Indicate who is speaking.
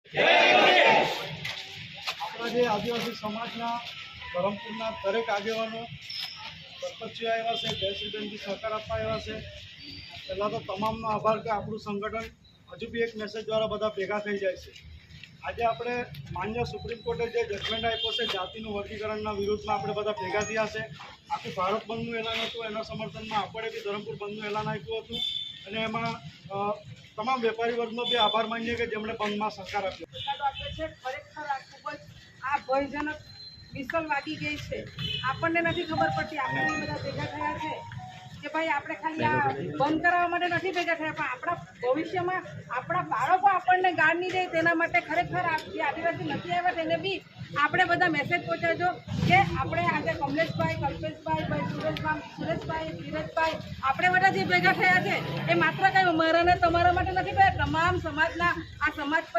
Speaker 1: આપણા જે આદિવાસી સમાજના ધરમપુરના દરેક આગેવાનો સરપંચીઓ આવ્યા છે, જયશ્રીબેનજી સહકાર આપવા આવ્યા છે. પહેલાં તો તમામનો આભાર કે આપણું સંગઠન હજુ બી એક મેસેજ દ્વારા બધા ભેગા થઈ જાય છે. આજે આપણે માન્ય સુપ્રીમ કોર્ટે જે જજમેન્ટ આપ્યો છે જાતિનું વર્ગીકરણના વિરુદ્ધમાં આપણે બધા ભેગા થયા છે. આખું ભારત બંધનું એલાન હતું, એના સમર્થનમાં આપણે બી ધરમપુર બંધનું એલાન આપ્યું હતું અને એમાં તમામ વેપારી વર્ગનો બી આભાર માનીએ કે જેમણે બંધમાં સહકાર આપ્યો.
Speaker 2: ખરેખર આ ખૂબ જ આ ભયજનક વિસલ વાગી ગઈ છે. આપણને નથી ખબર પડતી. આપણે બધા ભેગા થયા છે કે ભાઈ આપણે ખાલી આ બંધ કરાવવા માટે નથી ભેગા થયા, પણ આપણા ભવિષ્યમાં આપણા બાળકો આપણને ગાળ નહીં દે તેના માટે ખરેખર જે આદિવાસી નથી આવ્યા તેને બી આપણે બધા મેસેજ પહોંચાડજો કે આપણે આજે કમલેશભાઈ, કલ્પેશભાઈ, સુરેશભાઈ, ધીરજભાઈ આપણે બધા જે ભેગા થયા છે એ માત્ર કંઈ અમારા ને તમારા માટે નથી, તમામ સમાજના આ સમાજ પર